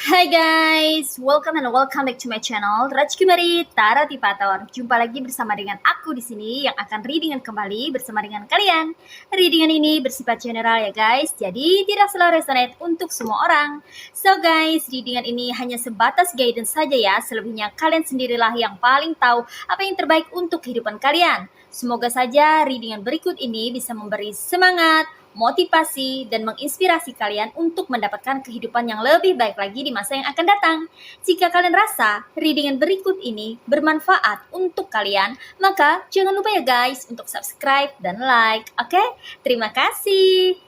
Hai guys, welcome back to my channel Rajkumari Tara Tipator. Jumpa lagi bersama dengan aku di sini yang akan readingan kembali bersama dengan kalian. Readingan ini bersifat general ya guys, jadi tidak selalu resonate untuk semua orang. So guys, readingan ini hanya sebatas guidance saja ya. Selebihnya kalian sendirilah yang paling tahu apa yang terbaik untuk kehidupan kalian. Semoga saja readingan berikut ini bisa memberi semangat, motivasi, dan menginspirasi kalian untuk mendapatkan kehidupan yang lebih baik lagi di masa yang akan datang. Jika kalian rasa readingan berikut ini bermanfaat untuk kalian, maka jangan lupa ya guys untuk subscribe dan like. Oke? Terima kasih.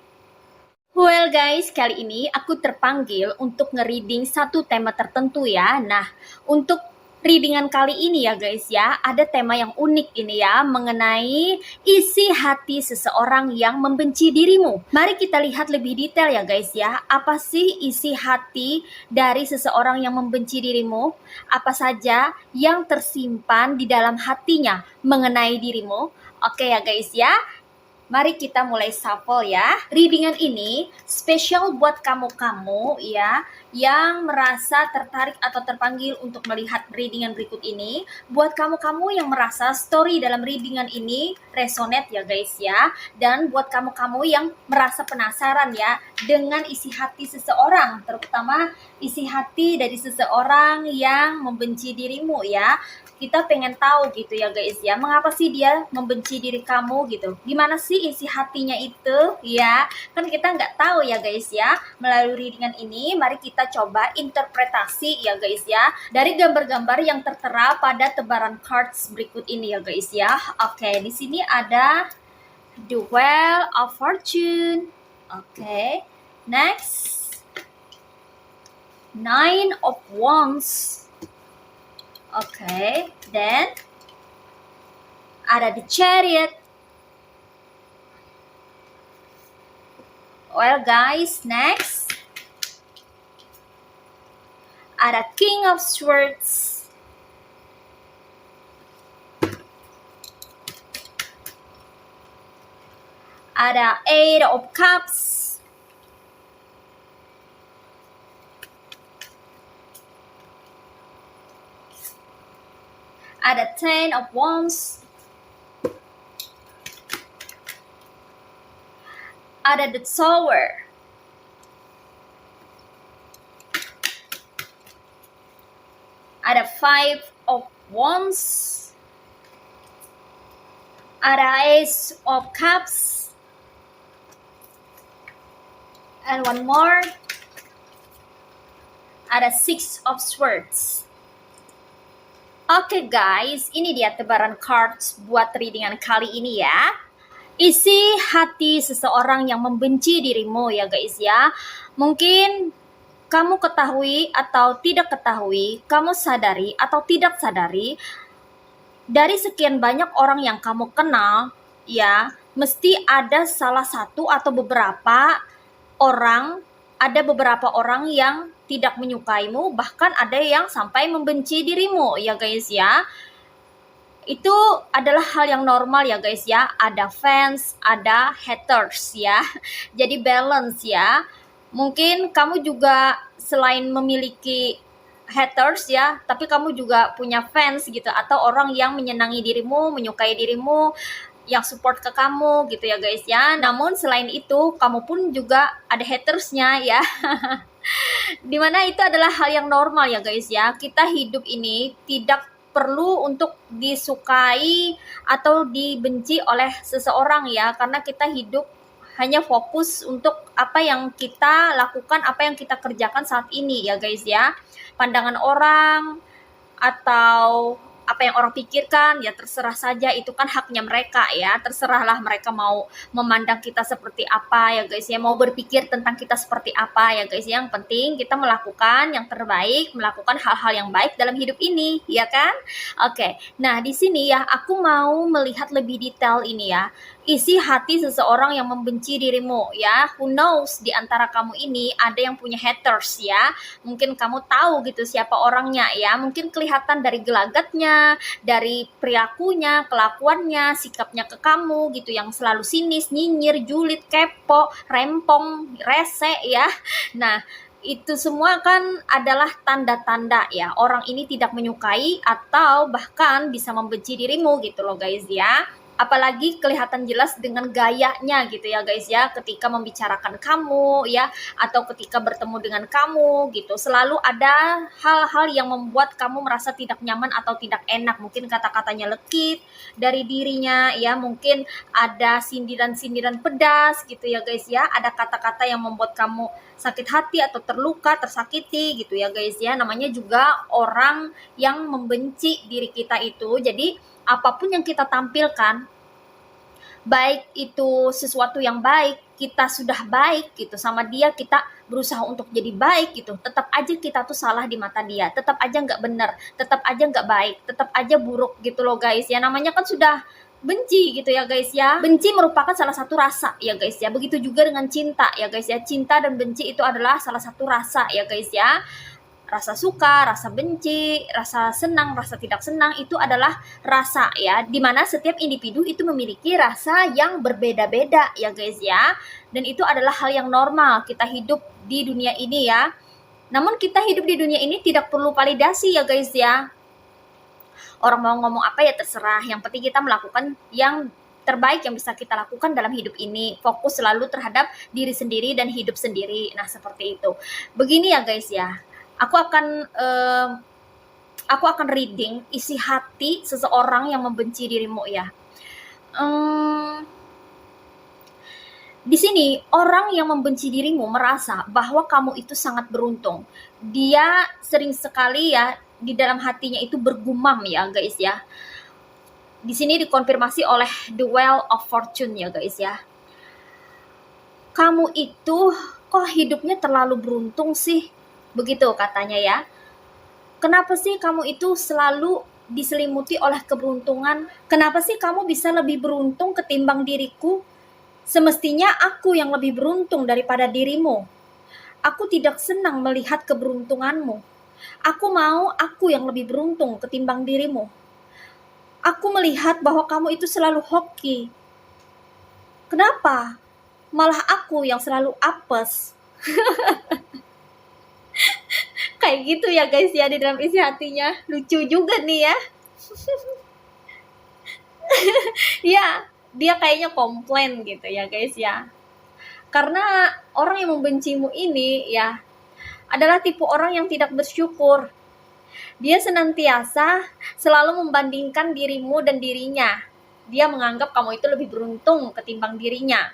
Well guys, kali ini aku terpanggil untuk nge-reading satu tema tertentu ya. Nah, untuk readingan kali ini ya guys ya, ada tema yang unik ini ya, mengenai isi hati seseorang yang membenci dirimu. Mari kita lihat lebih detail ya guys ya, apa sih isi hati dari seseorang yang membenci dirimu? Apa saja yang tersimpan di dalam hatinya mengenai dirimu? Oke ya guys ya. Mari kita mulai shuffle ya. Readingan ini spesial buat kamu-kamu ya yang merasa tertarik atau terpanggil untuk melihat readingan berikut ini. Buat kamu-kamu yang merasa story dalam readingan ini resonate ya guys ya. Dan buat kamu-kamu yang merasa penasaran ya dengan isi hati seseorang, terutama isi hati dari seseorang yang membenci dirimu ya. Kita pengen tahu gitu ya guys ya, mengapa sih dia membenci diri kamu gitu, gimana sih isi hatinya itu ya, kan kita nggak tahu ya guys ya. Melalui readingan ini mari kita coba interpretasi ya guys ya, dari gambar-gambar yang tertera pada tebaran cards berikut ini ya guys ya. Oke, di sini ada The Wheel of Fortune. Oke, next Nine of Wands. Okay, then ada the Chariot. Well guys, next ada King of Swords. Ada Eight of Cups. Ada Ten of Wands. Ada the Tower. Ada Five of Wands. Ada Ace of Cups. And one more. Ada Six of Swords. Oke guys, ini dia tebaran cards buat readingan kali ini ya. Isi hati seseorang yang membenci dirimu ya guys ya. Mungkin kamu ketahui atau tidak ketahui, kamu sadari atau tidak sadari, dari sekian banyak orang yang kamu kenal ya, mesti ada salah satu atau beberapa orang, ada beberapa orang yang tidak menyukaimu, bahkan ada yang sampai membenci dirimu ya guys ya. Itu adalah hal yang normal ya guys ya. Ada fans, ada haters ya. Jadi balance ya. Mungkin kamu juga selain memiliki haters ya, tapi kamu juga punya fans gitu, atau orang yang menyenangi dirimu, menyukai dirimu, yang support ke kamu gitu ya guys ya. Namun selain itu kamu pun juga ada hatersnya ya. Dimana itu adalah hal yang normal ya guys ya. Kita hidup ini tidak perlu untuk disukai atau dibenci oleh seseorang ya, karena kita hidup hanya fokus untuk apa yang kita lakukan, apa yang kita kerjakan saat ini ya guys ya. Pandangan orang atau apa yang orang pikirkan ya terserah saja, itu kan haknya mereka ya. Terserahlah mereka mau memandang kita seperti apa ya guys ya, mau berpikir tentang kita seperti apa ya guys. Yang penting kita melakukan yang terbaik, melakukan hal-hal yang baik dalam hidup ini ya kan. Oke, nah di sini ya aku mau melihat lebih detail ini ya, isi hati seseorang yang membenci dirimu ya. Who knows, di antara kamu ini ada yang punya haters ya. Mungkin kamu tahu gitu siapa orangnya ya. Mungkin kelihatan dari gelagatnya, dari perilakunya, kelakuannya, sikapnya ke kamu gitu, yang selalu sinis, nyinyir, julid, kepo, rempong, rese ya. Nah, Itu semua kan adalah tanda-tanda ya, orang ini tidak menyukai atau bahkan bisa membenci dirimu gitu loh guys ya. Apalagi kelihatan jelas dengan gayanya gitu ya guys ya, ketika membicarakan kamu ya, atau ketika bertemu dengan kamu gitu. Selalu ada hal-hal yang membuat kamu merasa tidak nyaman atau tidak enak. Mungkin kata-katanya lekit dari dirinya ya, mungkin ada sindiran-sindiran pedas gitu ya guys ya. Ada kata-kata yang membuat kamu sakit hati atau terluka, tersakiti gitu ya guys ya. Namanya juga orang yang membenci diri kita itu. Jadi apapun yang kita tampilkan, baik itu sesuatu yang baik, kita sudah baik gitu sama dia, kita berusaha untuk jadi baik gitu, tetap aja kita tuh salah di mata dia, tetap aja nggak benar, tetap aja nggak baik, tetap aja buruk gitu loh guys ya. Namanya kan sudah benci gitu ya guys ya. Benci merupakan salah satu rasa ya guys ya. Begitu juga dengan cinta ya guys ya. Cinta dan benci itu adalah salah satu rasa ya guys ya. Rasa suka, rasa benci, rasa senang, rasa tidak senang, itu adalah rasa ya, dimana setiap individu itu memiliki rasa yang berbeda-beda ya guys ya. Dan itu adalah hal yang normal kita hidup di dunia ini ya. Namun kita hidup di dunia ini tidak perlu validasi ya guys ya. Orang mau ngomong apa ya terserah, yang penting kita melakukan yang terbaik yang bisa kita lakukan dalam hidup ini. Fokus selalu terhadap diri sendiri dan hidup sendiri. Nah seperti itu. Begini ya guys ya, aku akan reading isi hati seseorang yang membenci dirimu ya. Di sini orang yang membenci dirimu merasa bahwa kamu itu sangat beruntung. Dia sering sekali ya di dalam hatinya itu bergumam ya guys ya. Di sini dikonfirmasi oleh The Wheel of Fortune ya guys ya. Kamu itu kok hidupnya terlalu beruntung sih? Begitu katanya ya. Kenapa sih kamu itu selalu diselimuti oleh keberuntungan? Kenapa sih kamu bisa lebih beruntung ketimbang diriku? Semestinya aku yang lebih beruntung daripada dirimu. Aku tidak senang melihat keberuntunganmu. Aku mau aku yang lebih beruntung ketimbang dirimu. Aku melihat bahwa kamu itu selalu hoki. Kenapa? Malah aku yang selalu apes. Kayak gitu ya guys ya di dalam isi hatinya. Lucu juga nih ya. Ya, dia kayaknya komplain gitu ya guys ya. Karena orang yang membencimu ini ya adalah tipe orang yang tidak bersyukur. Dia senantiasa selalu membandingkan dirimu dan dirinya. Dia menganggap kamu itu lebih beruntung ketimbang dirinya.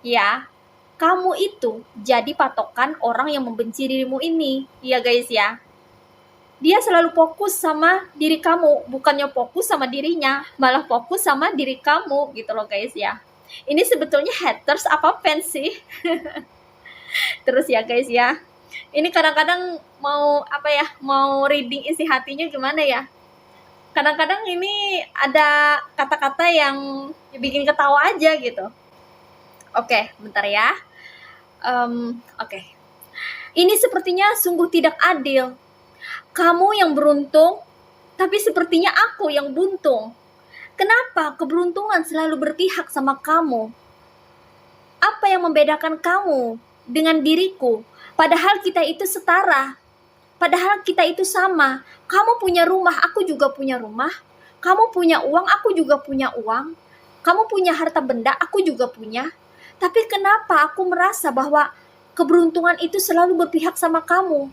Ya, kamu itu jadi patokan orang yang membenci dirimu ini. Ya guys ya. Dia selalu fokus sama diri kamu, bukannya fokus sama dirinya, malah fokus sama diri kamu gitu loh guys ya. Ini sebetulnya haters apa fans sih? Terus ya guys ya. Ini kadang-kadang mau reading isi hatinya gimana ya? Kadang-kadang ini ada kata-kata yang bikin ketawa aja gitu. Oke, bentar ya. Oke. Ini sepertinya sungguh tidak adil. Kamu yang beruntung, tapi sepertinya aku yang buntung. Kenapa keberuntungan selalu berpihak sama kamu? Apa yang membedakan kamu dengan diriku? Padahal kita itu setara. Padahal kita itu sama. Kamu punya rumah, aku juga punya rumah. Kamu punya uang, aku juga punya uang. Kamu punya harta benda, aku juga punya. Tapi kenapa aku merasa bahwa keberuntungan itu selalu berpihak sama kamu?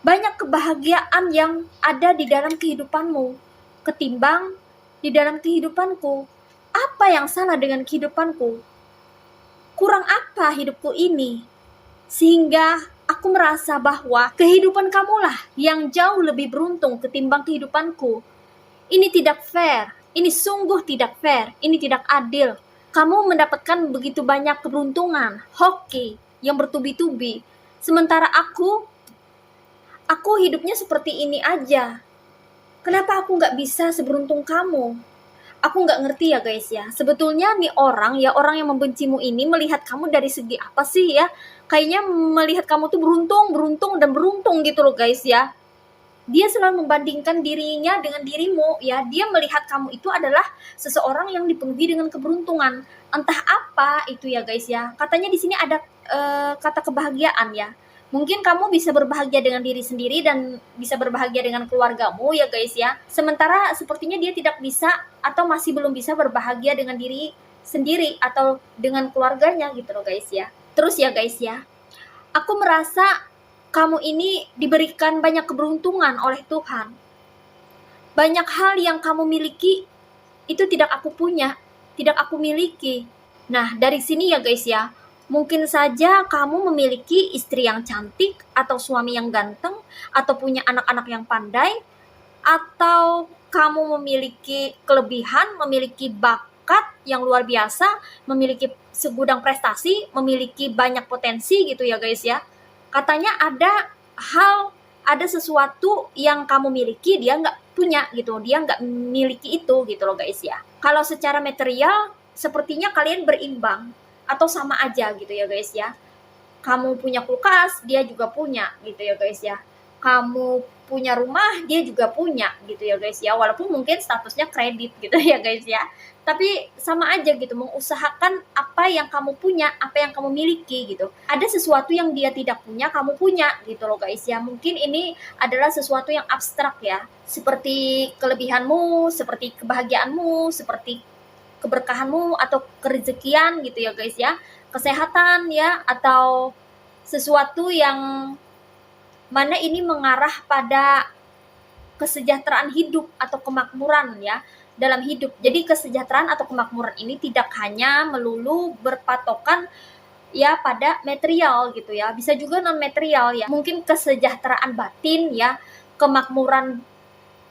Banyak kebahagiaan yang ada di dalam kehidupanmu ketimbang di dalam kehidupanku. Apa yang salah dengan kehidupanku? Kurang apa hidupku ini? Sehingga aku merasa bahwa kehidupan kamulah yang jauh lebih beruntung ketimbang kehidupanku. Ini tidak fair. Ini sungguh tidak fair. Ini tidak adil. Kamu mendapatkan begitu banyak keberuntungan, hoki yang bertubi-tubi. Sementara aku hidupnya seperti ini aja. Kenapa aku gak bisa seberuntung kamu? Aku gak ngerti ya guys ya. Sebetulnya nih orang yang membencimu ini melihat kamu dari segi apa sih ya? Kayaknya melihat kamu tuh beruntung gitu loh guys ya. Dia selalu membandingkan dirinya dengan dirimu ya. Dia melihat kamu itu adalah seseorang yang dipenuhi dengan keberuntungan. Entah apa itu ya guys ya. Katanya di sini ada kata kebahagiaan ya. Mungkin kamu bisa berbahagia dengan diri sendiri dan bisa berbahagia dengan keluargamu ya guys ya. Sementara sepertinya dia tidak bisa atau masih belum bisa berbahagia dengan diri sendiri atau dengan keluarganya gitu loh guys ya. Terus ya guys ya, aku merasa kamu ini diberikan banyak keberuntungan oleh Tuhan. Banyak hal yang kamu miliki itu tidak aku punya, tidak aku miliki. Nah, dari sini ya guys ya, mungkin saja kamu memiliki istri yang cantik, atau suami yang ganteng, atau punya anak-anak yang pandai, atau kamu memiliki kelebihan, memiliki bakat yang luar biasa, memiliki segudang prestasi, memiliki banyak potensi gitu ya guys ya. Katanya ada sesuatu yang kamu miliki dia nggak punya gitu, dia nggak miliki itu gitu loh guys ya. Kalau secara material sepertinya kalian berimbang atau sama aja gitu ya guys ya. Kamu punya kulkas, dia juga punya gitu ya guys ya. Kamu punya rumah, dia juga punya gitu ya guys ya. Walaupun mungkin statusnya kredit gitu ya guys ya. Tapi sama aja gitu, mengusahakan apa yang kamu punya, apa yang kamu miliki gitu. Ada sesuatu yang dia tidak punya, kamu punya gitu loh guys ya. Mungkin ini adalah sesuatu yang abstrak ya. Seperti kelebihanmu, seperti kebahagiaanmu, seperti keberkahanmu atau kerezekian gitu ya guys ya. Kesehatan ya, atau sesuatu yang mana ini mengarah pada kesejahteraan hidup atau kemakmuran ya dalam hidup. Jadi kesejahteraan atau kemakmuran ini tidak hanya melulu berpatokan ya pada material gitu ya, bisa juga non material ya, mungkin kesejahteraan batin ya, kemakmuran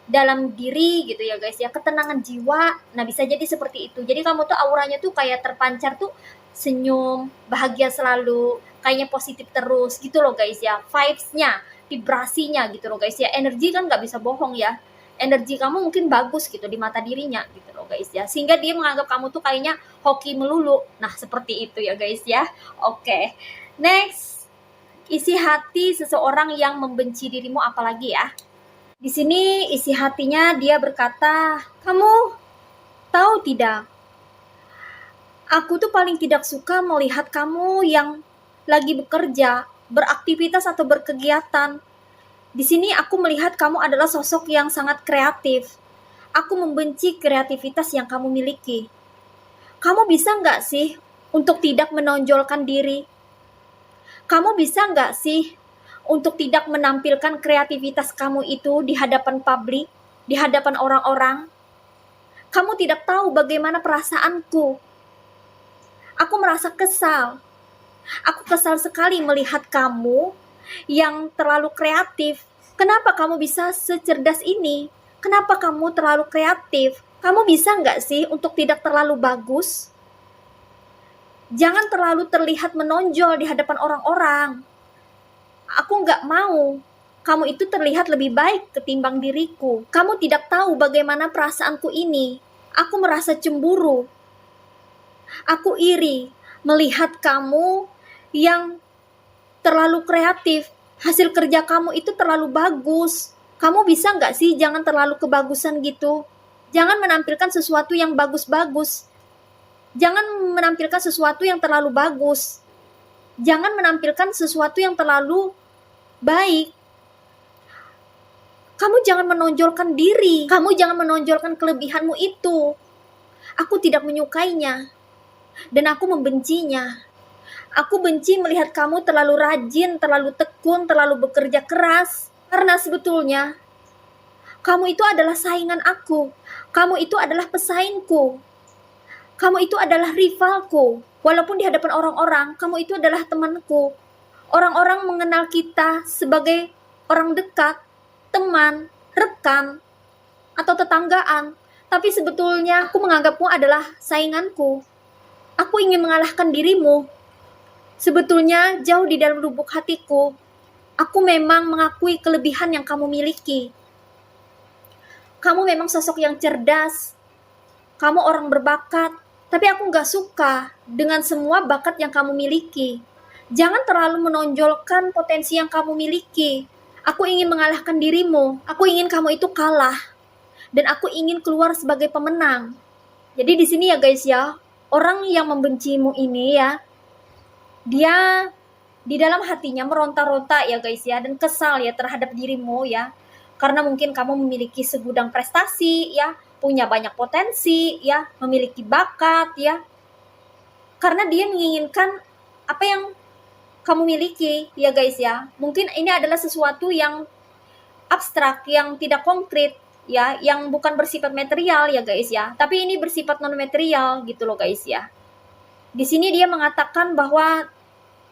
dalam diri gitu ya guys ya, ketenangan jiwa. Nah, bisa jadi seperti itu. Jadi kamu tuh auranya tuh kayak terpancar tuh senyum, bahagia selalu, kayaknya positif terus gitu loh guys ya. Vibes-nya, vibrasinya gitu loh guys ya. Energi kan nggak bisa bohong ya. Energi kamu mungkin bagus gitu di mata dirinya gitu loh guys ya. Sehingga dia menganggap kamu tuh kayaknya hoki melulu. Nah, seperti itu ya guys ya. Oke. Next, isi hati seseorang yang membenci dirimu apalagi ya. Di sini isi hatinya dia berkata, "Kamu tahu tidak, aku tuh paling tidak suka melihat kamu yang lagi bekerja, beraktivitas atau berkegiatan. Di sini aku melihat kamu adalah sosok yang sangat kreatif. Aku membenci kreativitas yang kamu miliki. Kamu bisa nggak sih untuk tidak menonjolkan diri? Kamu bisa nggak sih untuk tidak menampilkan kreativitas kamu itu di hadapan publik, di hadapan orang-orang? Kamu tidak tahu bagaimana perasaanku. Aku merasa kesal. Aku kesal sekali melihat kamu yang terlalu kreatif. Kenapa kamu bisa secerdas ini? Kenapa kamu terlalu kreatif? Kamu bisa nggak sih untuk tidak terlalu bagus? Jangan terlalu terlihat menonjol di hadapan orang-orang. Aku nggak mau kamu itu terlihat lebih baik ketimbang diriku. Kamu tidak tahu bagaimana perasaanku ini. Aku merasa cemburu. Aku iri melihat kamu yang terlalu kreatif. Hasil kerja kamu itu terlalu bagus. Kamu bisa nggak sih jangan terlalu kebagusan gitu? Jangan menampilkan sesuatu yang bagus-bagus. Jangan menampilkan sesuatu yang terlalu bagus. Jangan menampilkan sesuatu yang terlalu baik. Kamu jangan menonjolkan diri. Kamu jangan menonjolkan kelebihanmu itu. Aku tidak menyukainya. Dan aku membencinya. Aku benci melihat kamu terlalu rajin, terlalu tekun, terlalu bekerja keras. Karena sebetulnya, kamu itu adalah saingan aku. Kamu itu adalah pesaingku. Kamu itu adalah rivalku. Walaupun di hadapan orang-orang, kamu itu adalah temanku. Orang-orang mengenal kita sebagai orang dekat, teman, rekan, atau tetanggaan. Tapi sebetulnya aku menganggapmu adalah sainganku. Aku ingin mengalahkan dirimu. Sebetulnya jauh di dalam lubuk hatiku, aku memang mengakui kelebihan yang kamu miliki. Kamu memang sosok yang cerdas. Kamu orang berbakat. Tapi aku gak suka dengan semua bakat yang kamu miliki. Jangan terlalu menonjolkan potensi yang kamu miliki. Aku ingin mengalahkan dirimu. Aku ingin kamu itu kalah. Dan aku ingin keluar sebagai pemenang. Jadi di sini ya guys ya, orang yang membencimu ini ya, dia di dalam hatinya meronta-ronta ya guys ya, dan kesal ya terhadap dirimu ya. Karena mungkin kamu memiliki segudang prestasi ya, punya banyak potensi ya, memiliki bakat ya. Karena dia menginginkan apa yang kamu miliki ya guys ya. Mungkin ini adalah sesuatu yang abstrak, yang tidak konkret ya, yang bukan bersifat material ya guys ya, tapi ini bersifat non material gitu loh guys ya. Di sini dia mengatakan bahwa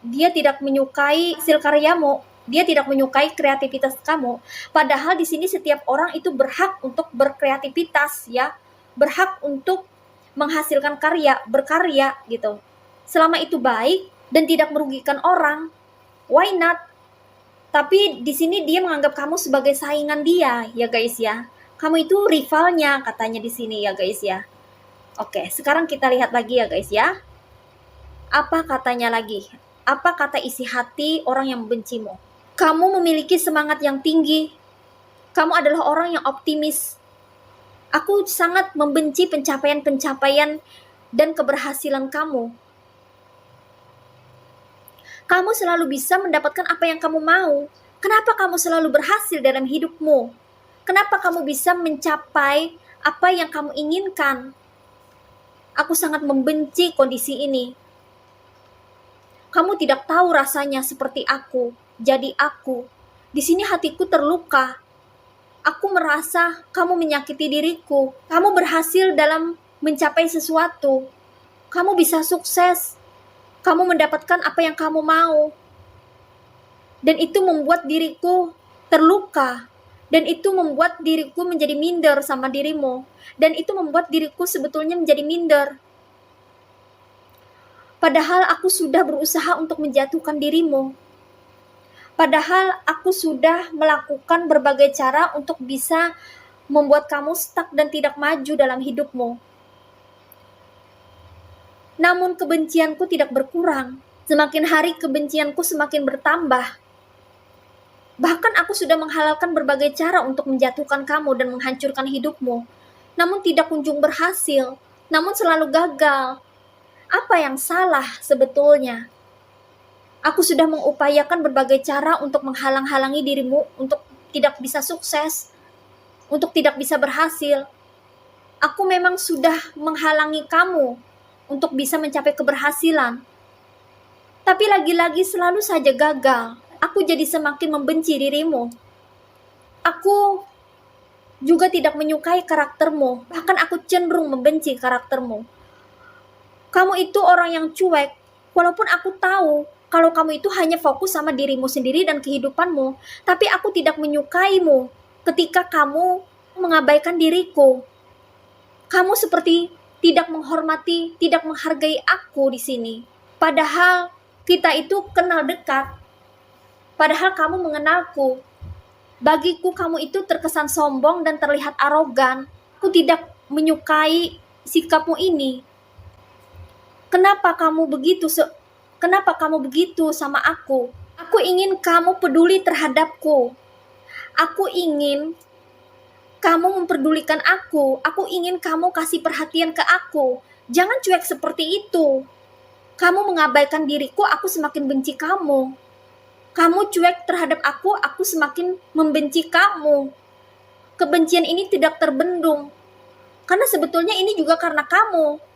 dia tidak menyukai hasil karyamu, dia tidak menyukai kreativitas kamu. Padahal di sini setiap orang itu berhak untuk berkreativitas ya, berhak untuk menghasilkan karya, berkarya gitu. Selama itu baik dan tidak merugikan orang, why not? Tapi di sini dia menganggap kamu sebagai saingan dia ya guys ya. Kamu itu rivalnya katanya di sini ya guys ya. Oke, sekarang kita lihat lagi ya guys ya. Apa katanya lagi? Apa kata isi hati orang yang membencimu? Kamu memiliki semangat yang tinggi. Kamu adalah orang yang optimis. Aku sangat membenci pencapaian-pencapaian dan keberhasilan kamu. Kamu selalu bisa mendapatkan apa yang kamu mau. Kenapa kamu selalu berhasil dalam hidupmu? Kenapa kamu bisa mencapai apa yang kamu inginkan? Aku sangat membenci kondisi ini. Kamu tidak tahu rasanya seperti aku, jadi aku. Di sini hatiku terluka. Aku merasa kamu menyakiti diriku. Kamu berhasil dalam mencapai sesuatu. Kamu bisa sukses. Kamu mendapatkan apa yang kamu mau. Dan itu membuat diriku terluka. Dan itu membuat diriku menjadi minder sama dirimu. Dan itu membuat diriku sebetulnya menjadi minder. Padahal aku sudah berusaha untuk menjatuhkan dirimu. Padahal aku sudah melakukan berbagai cara untuk bisa membuat kamu stuck dan tidak maju dalam hidupmu. Namun kebencianku tidak berkurang. Semakin hari kebencianku semakin bertambah. Bahkan aku sudah menghalalkan berbagai cara untuk menjatuhkan kamu dan menghancurkan hidupmu. Namun tidak kunjung berhasil. Namun selalu gagal. Apa yang salah sebetulnya? Aku sudah mengupayakan berbagai cara untuk menghalang-halangi dirimu untuk tidak bisa sukses, untuk tidak bisa berhasil. Aku memang sudah menghalangi kamu untuk bisa mencapai keberhasilan. Tapi lagi-lagi selalu saja gagal. Aku jadi semakin membenci dirimu. Aku juga tidak menyukai karaktermu, bahkan aku cenderung membenci karaktermu. Kamu itu orang yang cuek, walaupun aku tahu kalau kamu itu hanya fokus sama dirimu sendiri dan kehidupanmu, tapi aku tidak menyukaimu ketika kamu mengabaikan diriku. Kamu seperti tidak menghormati, tidak menghargai aku di sini. Padahal kita itu kenal dekat. Padahal kamu mengenalku. Bagiku kamu itu terkesan sombong dan terlihat arogan. Aku tidak menyukai sikapmu ini. Kenapa kamu begitu sama aku? Aku ingin kamu peduli terhadapku. Aku ingin kamu memperdulikan aku. Aku ingin kamu kasih perhatian ke aku. Jangan cuek seperti itu. Kamu mengabaikan diriku, aku semakin benci kamu. Kamu cuek terhadap aku semakin membenci kamu. Kebencian ini tidak terbendung. Karena sebetulnya ini juga karena kamu.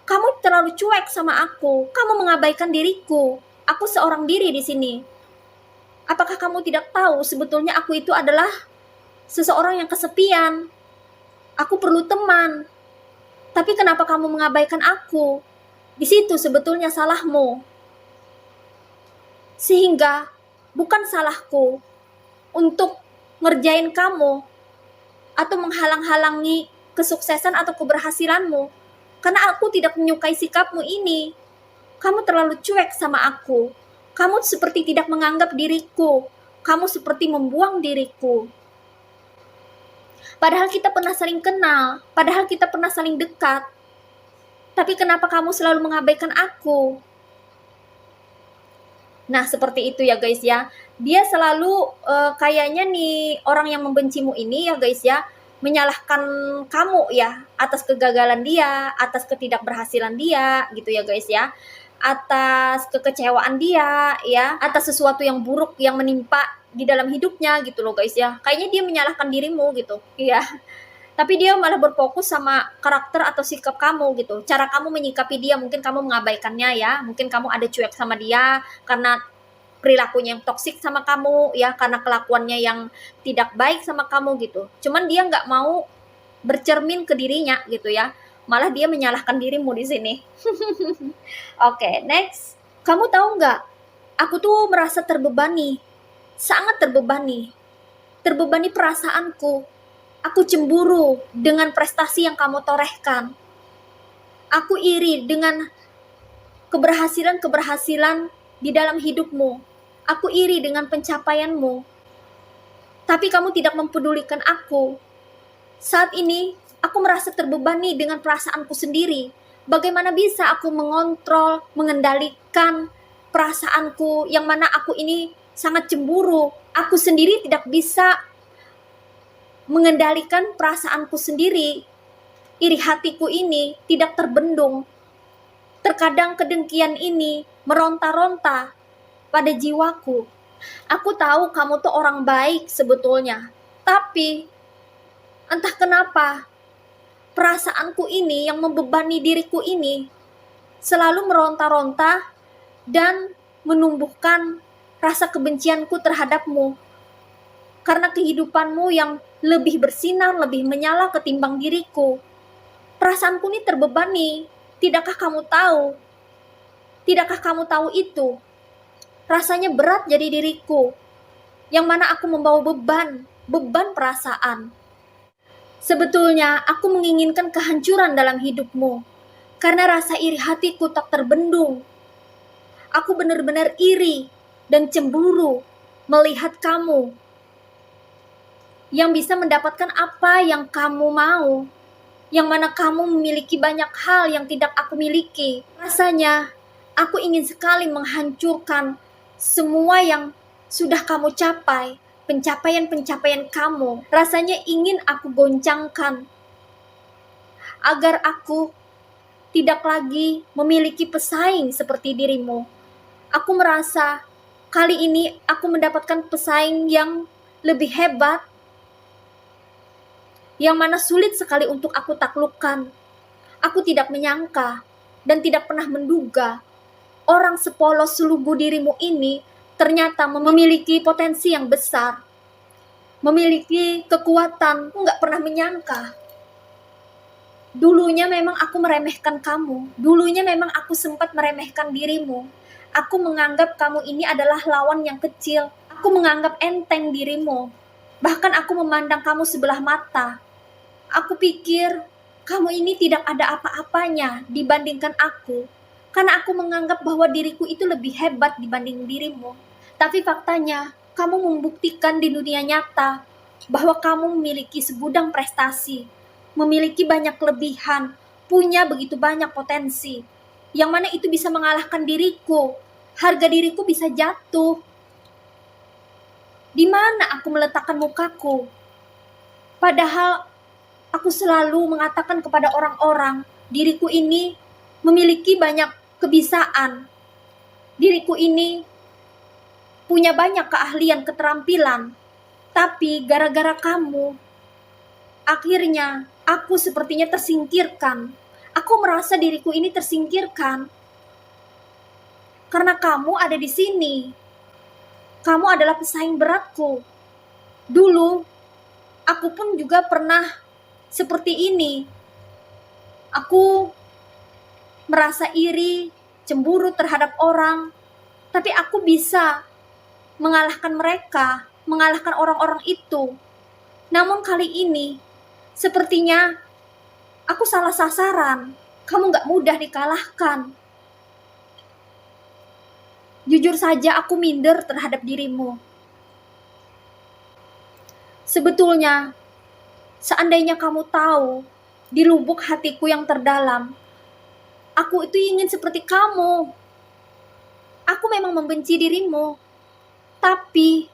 Kamu terlalu cuek sama aku. Kamu mengabaikan diriku. Aku seorang diri di sini. Apakah kamu tidak tahu sebetulnya aku itu adalah seseorang yang kesepian? Aku perlu teman. Tapi kenapa kamu mengabaikan aku? Di situ sebetulnya salahmu. Sehingga bukan salahku untuk ngerjain kamu atau menghalang-halangi kesuksesan atau keberhasilanmu. Karena aku tidak menyukai sikapmu ini. Kamu terlalu cuek sama aku. Kamu seperti tidak menganggap diriku. Kamu seperti membuang diriku. Padahal kita pernah saling kenal. Padahal kita pernah saling dekat. Tapi kenapa kamu selalu mengabaikan aku? Nah, seperti itu ya guys ya. Dia selalu kayaknya nih orang yang membencimu ini ya guys ya, menyalahkan kamu ya atas kegagalan dia, atas ketidakberhasilan dia gitu ya guys ya. atas kekecewaan dia ya, atas sesuatu yang buruk yang menimpa di dalam hidupnya gitu loh guys ya. Kayaknya dia menyalahkan dirimu gitu. Iya. Tapi dia malah berfokus sama karakter atau sikap kamu gitu. Cara kamu menyikapi dia, mungkin kamu mengabaikannya ya. Mungkin kamu ada cuek sama dia karena perilakunya yang toksik sama kamu ya, karena kelakuannya yang tidak baik sama kamu gitu. Cuman dia nggak mau bercermin ke dirinya gitu ya. Malah dia menyalahkan dirimu di sini. Oke, next. Kamu tahu nggak? Aku tuh merasa terbebani. Sangat terbebani. Terbebani perasaanku. Aku cemburu dengan prestasi yang kamu torehkan. Aku iri dengan keberhasilan-keberhasilan di dalam hidupmu. Aku iri dengan pencapaianmu. Tapi kamu tidak mempedulikan aku. Saat ini, aku merasa terbebani dengan perasaanku sendiri. Bagaimana bisa aku mengontrol, mengendalikan perasaanku yang mana aku ini sangat cemburu. Aku sendiri tidak bisa mengendalikan perasaanku sendiri. Iri hatiku ini tidak terbendung. Terkadang kedengkian ini meronta-ronta pada jiwaku. Aku tahu kamu tuh orang baik sebetulnya. Tapi entah kenapa perasaanku ini yang membebani diriku ini selalu meronta-ronta dan menumbuhkan rasa kebencianku terhadapmu. Karena kehidupanmu yang lebih bersinar, lebih menyala ketimbang diriku. Perasaanku ini terbebani. Tidakkah kamu tahu? Tidakkah kamu tahu itu? Rasanya berat jadi diriku. Yang mana aku membawa beban perasaan. Sebetulnya aku menginginkan kehancuran dalam hidupmu. Karena rasa iri hatiku tak terbendung. Aku benar-benar iri dan cemburu melihat kamu yang bisa mendapatkan apa yang kamu mau, yang mana kamu memiliki banyak hal yang tidak aku miliki. Rasanya aku ingin sekali menghancurkan semua yang sudah kamu capai, pencapaian-pencapaian kamu. Rasanya ingin aku goncangkan agar aku tidak lagi memiliki pesaing seperti dirimu. Aku merasa kali ini aku mendapatkan pesaing yang lebih hebat, yang mana sulit sekali untuk aku taklukkan. Aku tidak menyangka dan tidak pernah menduga orang sepolos selugu dirimu ini ternyata memiliki potensi yang besar, memiliki kekuatan. Aku nggak pernah menyangka. Dulunya memang aku meremehkan kamu. Dulunya memang aku sempat meremehkan dirimu. Aku menganggap kamu ini adalah lawan yang kecil. Aku menganggap enteng dirimu. Bahkan aku memandang kamu sebelah mata. Aku pikir kamu ini tidak ada apa-apanya dibandingkan aku. Karena aku menganggap bahwa diriku itu lebih hebat dibanding dirimu. Tapi faktanya, kamu membuktikan di dunia nyata bahwa kamu memiliki segudang prestasi, memiliki banyak kelebihan, punya begitu banyak potensi, yang mana itu bisa mengalahkan diriku. Harga diriku bisa jatuh. Di mana aku meletakkan mukaku? Padahal aku selalu mengatakan kepada orang-orang, diriku ini memiliki banyak kebisaan. Diriku ini punya banyak keahlian, keterampilan. Tapi gara-gara kamu, akhirnya aku sepertinya tersingkirkan. Aku merasa diriku ini tersingkirkan. Karena kamu ada di sini. Kamu adalah pesaing beratku. Dulu, aku pun juga pernah seperti ini. Aku merasa iri, cemburu terhadap orang. Tapi aku bisa mengalahkan mereka, mengalahkan orang-orang itu. Namun kali ini, sepertinya aku salah sasaran. Kamu gak mudah dikalahkan. Jujur saja aku minder terhadap dirimu. Sebetulnya, seandainya kamu tahu, di lubuk hatiku yang terdalam, aku itu ingin seperti kamu. Aku memang membenci dirimu, tapi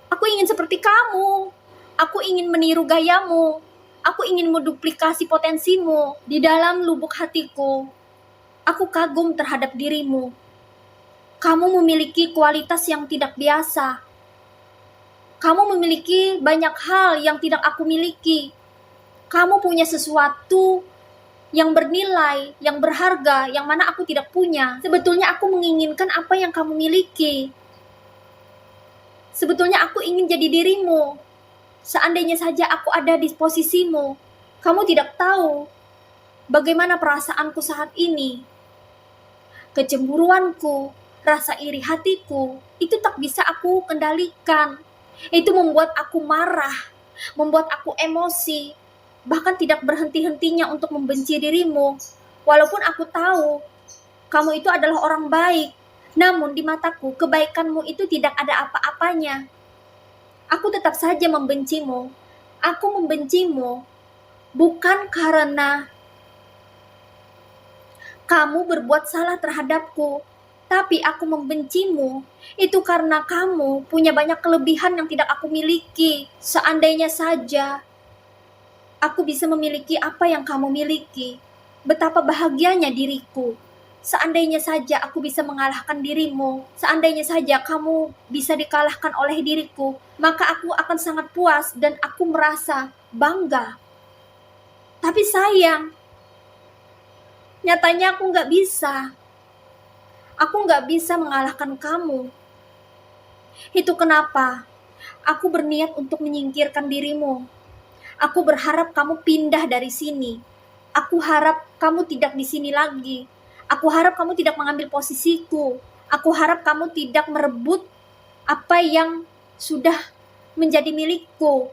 aku ingin seperti kamu. Aku ingin meniru gayamu. Aku ingin menduplikasi potensimu. Di dalam lubuk hatiku, Aku kagum terhadap dirimu. Kamu memiliki kualitas yang tidak biasa. Kamu memiliki banyak hal yang tidak aku miliki. Kamu punya sesuatu yang bernilai, yang berharga, yang mana aku tidak punya. Sebetulnya aku menginginkan apa yang kamu miliki. Sebetulnya aku ingin jadi dirimu. Seandainya saja aku ada di posisimu, kamu tidak tahu bagaimana perasaanku saat ini. Kecemburuanku, rasa iri hatiku, itu tak bisa aku kendalikan. Itu membuat aku marah, membuat aku emosi, bahkan tidak berhenti-hentinya untuk membenci dirimu. Walaupun aku tahu kamu itu adalah orang baik, namun di mataku kebaikanmu itu tidak ada apa-apanya. Aku tetap saja membencimu. Aku membencimu bukan karena kamu berbuat salah terhadapku, tapi aku membencimu itu karena kamu punya banyak kelebihan yang tidak aku miliki. Seandainya saja aku bisa memiliki apa yang kamu miliki, betapa bahagianya diriku. Seandainya saja aku bisa mengalahkan dirimu, seandainya saja kamu bisa dikalahkan oleh diriku, maka aku akan sangat puas dan aku merasa bangga. Tapi sayang, nyatanya aku nggak bisa. Aku nggak bisa mengalahkan kamu. Itu kenapa aku berniat untuk menyingkirkan dirimu. Aku berharap kamu pindah dari sini. Aku harap kamu tidak di sini lagi. Aku harap kamu tidak mengambil posisiku. Aku harap kamu tidak merebut apa yang sudah menjadi milikku.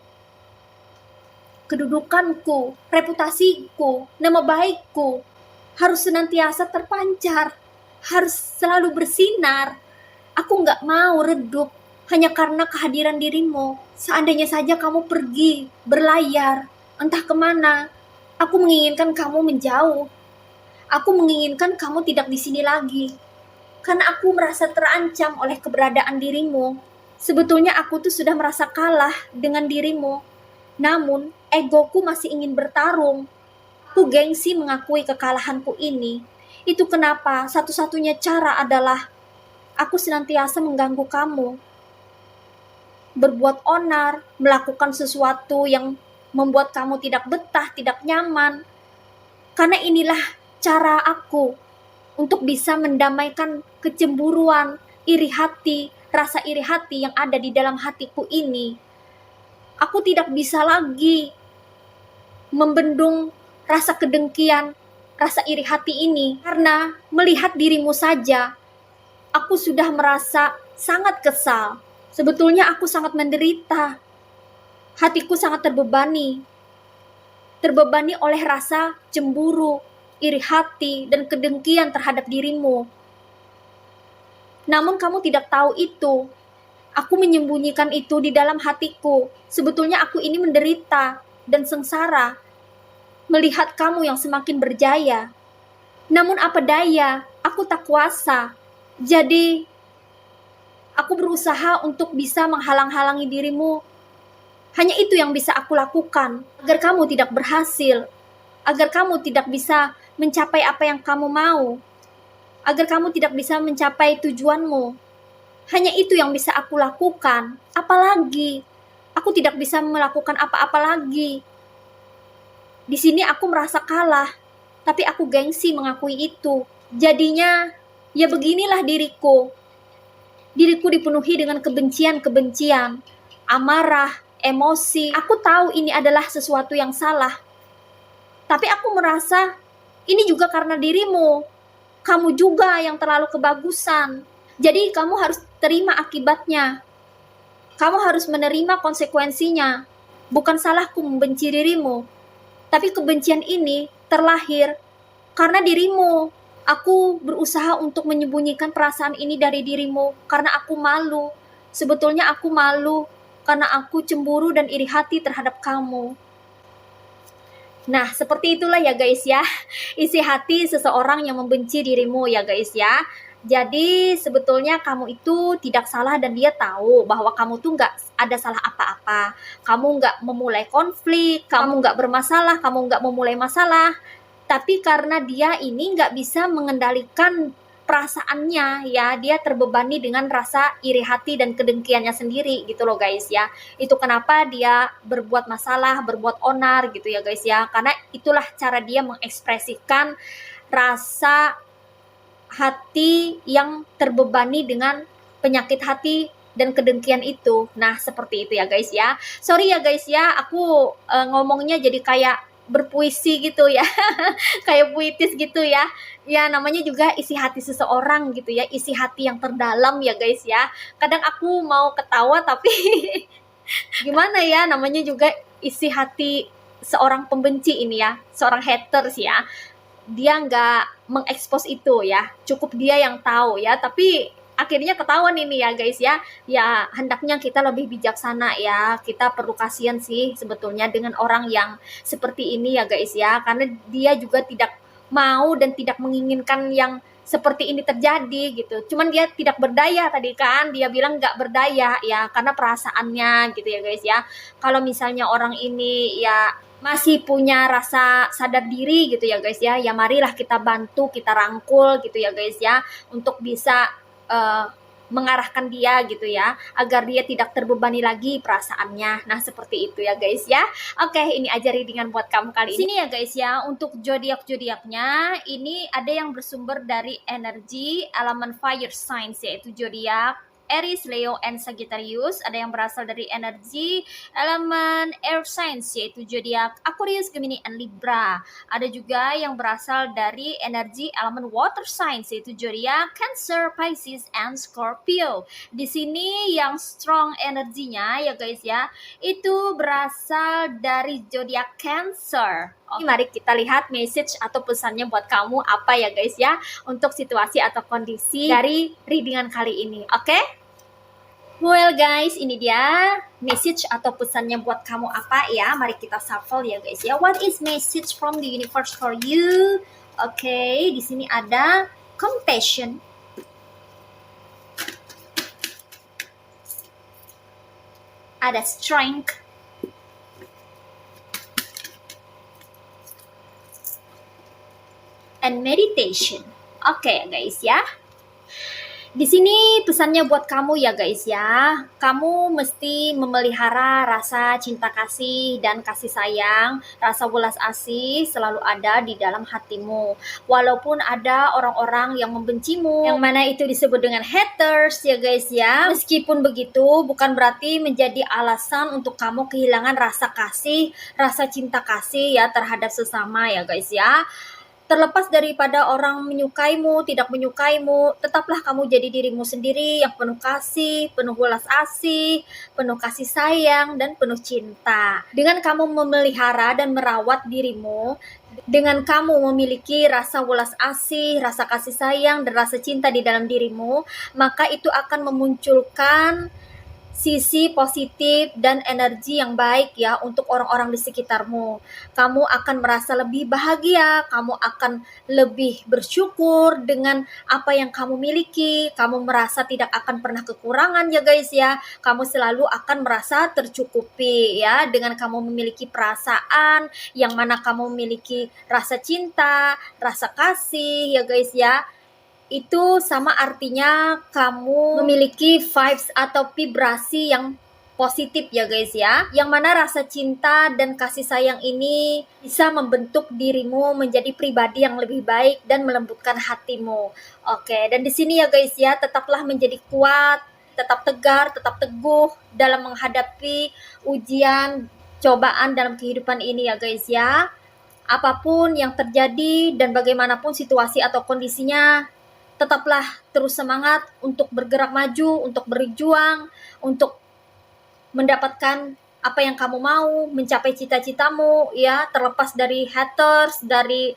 Kedudukanku, reputasiku, nama baikku harus senantiasa terpancar. Harus selalu bersinar. Aku gak mau redup hanya karena kehadiran dirimu. Seandainya saja kamu pergi, berlayar, entah kemana, aku menginginkan kamu menjauh. Aku menginginkan kamu tidak di sini lagi. Karena aku merasa terancam oleh keberadaan dirimu. Sebetulnya aku tuh sudah merasa kalah dengan dirimu. Namun, egoku masih ingin bertarung. Aku gengsi mengakui kekalahanku ini. Itu kenapa satu-satunya cara adalah aku senantiasa mengganggu kamu. Berbuat onar, melakukan sesuatu yang membuat kamu tidak betah, tidak nyaman. Karena inilah cara aku untuk bisa mendamaikan kecemburuan, iri hati, rasa iri hati yang ada di dalam hatiku ini. Aku tidak bisa lagi membendung rasa kedengkian, rasa iri hati ini, karena melihat dirimu saja, aku sudah merasa sangat kesal. Sebetulnya aku sangat menderita. Hatiku sangat terbebani. Terbebani oleh rasa cemburu, iri hati, dan kedengkian terhadap dirimu. Namun kamu tidak tahu itu. Aku menyembunyikan itu di dalam hatiku. Sebetulnya aku ini menderita dan sengsara melihat kamu yang semakin berjaya. Namun apa daya, aku tak kuasa. Jadi, aku berusaha untuk bisa menghalang-halangi dirimu. Hanya itu yang bisa aku lakukan, agar kamu tidak berhasil, agar kamu tidak bisa mencapai apa yang kamu mau, agar kamu tidak bisa mencapai tujuanmu. Hanya itu yang bisa aku lakukan. Apalagi, aku tidak bisa melakukan apa-apa lagi. Di sini aku merasa kalah, tapi aku gengsi mengakui itu. Jadinya, ya beginilah diriku. Diriku dipenuhi dengan kebencian-kebencian, amarah, emosi. Aku tahu ini adalah sesuatu yang salah. Tapi aku merasa, ini juga karena dirimu. Kamu juga yang terlalu kebagusan. Jadi kamu harus terima akibatnya. Kamu harus menerima konsekuensinya. Bukan salahku membenci dirimu. Tapi kebencian ini terlahir karena dirimu. Aku berusaha untuk menyembunyikan perasaan ini dari dirimu karena aku malu. Sebetulnya aku malu karena aku cemburu dan iri hati terhadap kamu. Nah, seperti itulah ya guys ya, isi hati seseorang yang membenci dirimu ya guys ya. Jadi sebetulnya kamu itu tidak salah dan dia tahu bahwa kamu tuh nggak ada salah apa-apa. Kamu nggak memulai konflik, kamu nggak bermasalah, kamu nggak memulai masalah. Tapi karena dia ini nggak bisa mengendalikan perasaannya ya, dia terbebani dengan rasa iri hati dan kedengkiannya sendiri gitu loh guys ya. Itu kenapa dia berbuat masalah, berbuat onar gitu ya guys ya, karena itulah cara dia mengekspresikan rasa hati yang terbebani dengan penyakit hati dan kedengkian itu. Nah, seperti itu ya guys ya. Sorry ya guys ya, aku ngomongnya jadi kayak berpuisi gitu ya. Kayak puitis gitu ya. Ya, namanya juga isi hati seseorang gitu ya, isi hati yang terdalam ya guys ya. Kadang aku mau ketawa tapi gimana ya, namanya juga isi hati seorang pembenci ini ya, seorang haters ya. Dia nggak mengekspos itu ya, cukup dia yang tahu ya, tapi akhirnya ketahuan ini ya guys ya. Ya hendaknya kita lebih bijaksana ya, kita perlu kasihan sih sebetulnya dengan orang yang seperti ini ya guys ya, karena dia juga tidak mau dan tidak menginginkan yang seperti ini terjadi gitu. Cuman dia tidak berdaya tadi kan, dia bilang nggak berdaya ya karena perasaannya gitu ya guys ya. Kalau misalnya orang ini ya masih punya rasa sadar diri gitu ya guys ya, ya marilah kita bantu, kita rangkul gitu ya guys ya, untuk bisa mengarahkan dia gitu ya, agar dia tidak terbebani lagi perasaannya. Nah seperti itu ya guys ya. Oke, ini aja readingan buat kamu kali ini. Sini ya guys ya, untuk zodiak-zodiaknya ini ada yang bersumber dari energi elemen fire signs, yaitu zodiak Aries, Leo, and Sagittarius. Ada yang berasal dari energi elemen air signs, yaitu zodiak Aquarius, Gemini, and Libra. Ada juga yang berasal dari energi elemen water signs, yaitu zodiak Cancer, Pisces, and Scorpio. Di sini yang strong energinya ya guys ya, itu berasal dari zodiak Cancer. Oke, mari kita lihat message atau pesannya buat kamu apa ya guys ya, untuk situasi atau kondisi dari readingan kali ini. Oke? Well guys, ini dia message atau pesannya buat kamu apa ya. Mari kita shuffle ya guys ya. What is message from the universe for you? Oke, di sini ada compassion. Ada strength. And meditation. Oke guys ya. Di sini pesannya buat kamu ya guys ya. Kamu mesti memelihara rasa cinta kasih dan kasih sayang, rasa welas asih selalu ada di dalam hatimu. Walaupun ada orang-orang yang membencimu, yang mana itu disebut dengan haters ya guys ya. Meskipun begitu, bukan berarti menjadi alasan untuk kamu kehilangan rasa kasih, rasa cinta kasih ya terhadap sesama ya guys ya. Terlepas daripada orang menyukaimu, tidak menyukaimu, tetaplah kamu jadi dirimu sendiri yang penuh kasih, penuh welas asih, penuh kasih sayang, dan penuh cinta. Dengan kamu memelihara dan merawat dirimu, dengan kamu memiliki rasa welas asih, rasa kasih sayang, dan rasa cinta di dalam dirimu, maka itu akan memunculkan sisi positif dan energi yang baik ya untuk orang-orang di sekitarmu. Kamu akan merasa lebih bahagia, kamu akan lebih bersyukur dengan apa yang kamu miliki, kamu merasa tidak akan pernah kekurangan ya guys ya. Kamu selalu akan merasa tercukupi ya dengan kamu memiliki perasaan yang mana kamu memiliki rasa cinta, rasa kasih ya guys ya. Itu sama artinya kamu memiliki vibes atau vibrasi yang positif ya guys ya, yang mana rasa cinta dan kasih sayang ini bisa membentuk dirimu menjadi pribadi yang lebih baik dan melembutkan hatimu. Oke, dan di sini ya guys ya, tetaplah menjadi kuat, tetap tegar, tetap teguh dalam menghadapi ujian, cobaan dalam kehidupan ini ya guys ya. Apapun yang terjadi dan bagaimanapun situasi atau kondisinya, tetaplah terus semangat untuk bergerak maju, untuk berjuang, untuk mendapatkan apa yang kamu mau, mencapai cita-citamu ya, terlepas dari haters, dari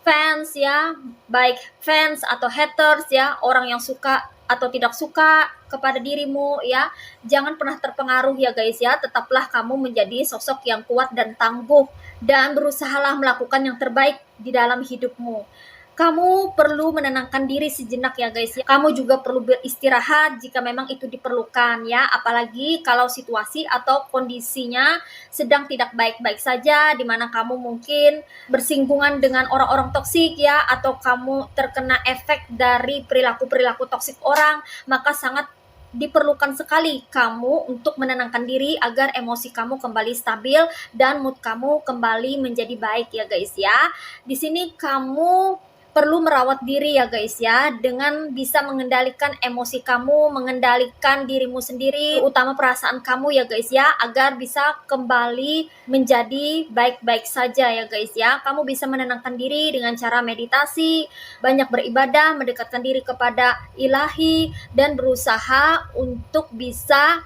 fans ya, baik fans atau haters ya, orang yang suka atau tidak suka kepada dirimu ya. Jangan pernah terpengaruh ya guys ya, tetaplah kamu menjadi sosok yang kuat dan tangguh dan berusahalah melakukan yang terbaik di dalam hidupmu. Kamu perlu menenangkan diri sejenak ya guys ya. Kamu juga perlu beristirahat jika memang itu diperlukan ya. Apalagi kalau situasi atau kondisinya sedang tidak baik-baik saja, di mana kamu mungkin bersinggungan dengan orang-orang toksik ya, atau kamu terkena efek dari perilaku-perilaku toksik orang, maka sangat diperlukan sekali kamu untuk menenangkan diri agar emosi kamu kembali stabil dan mood kamu kembali menjadi baik ya guys ya. Di sini kamu perlu merawat diri ya guys ya, dengan bisa mengendalikan emosi kamu, mengendalikan dirimu sendiri, utama perasaan kamu ya guys ya, agar bisa kembali menjadi baik-baik saja ya guys ya. Kamu bisa menenangkan diri dengan cara meditasi, banyak beribadah, mendekatkan diri kepada ilahi, dan berusaha untuk bisa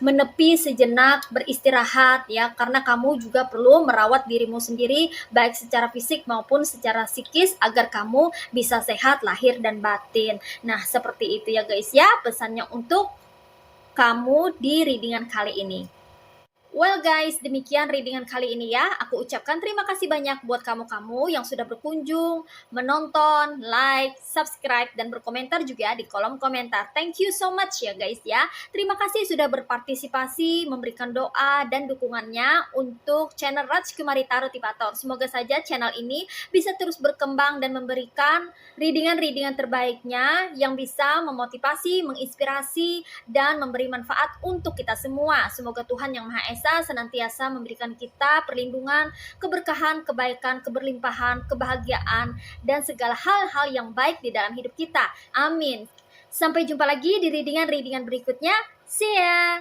menepi sejenak, beristirahat ya, karena kamu juga perlu merawat dirimu sendiri baik secara fisik maupun secara psikis agar kamu bisa sehat lahir dan batin. Nah, seperti itu ya guys ya pesannya untuk kamu di readingan kali ini. Well guys, demikian readingan kali ini ya. Aku ucapkan terima kasih banyak buat kamu-kamu yang sudah berkunjung, menonton, like, subscribe, dan berkomentar juga di kolom komentar. Thank you so much ya guys ya. Terima kasih sudah berpartisipasi, memberikan doa dan dukungannya untuk channel Rajkumari Tarot Tipator. Semoga saja channel ini bisa terus berkembang dan memberikan readingan-readingan terbaiknya yang bisa memotivasi, menginspirasi, dan memberi manfaat untuk kita semua. Semoga Tuhan Yang Maha Esa senantiasa memberikan kita perlindungan, keberkahan, kebaikan, keberlimpahan, kebahagiaan, dan segala hal-hal yang baik di dalam hidup kita. Amin. Sampai jumpa lagi di readingan-readingan berikutnya. See ya!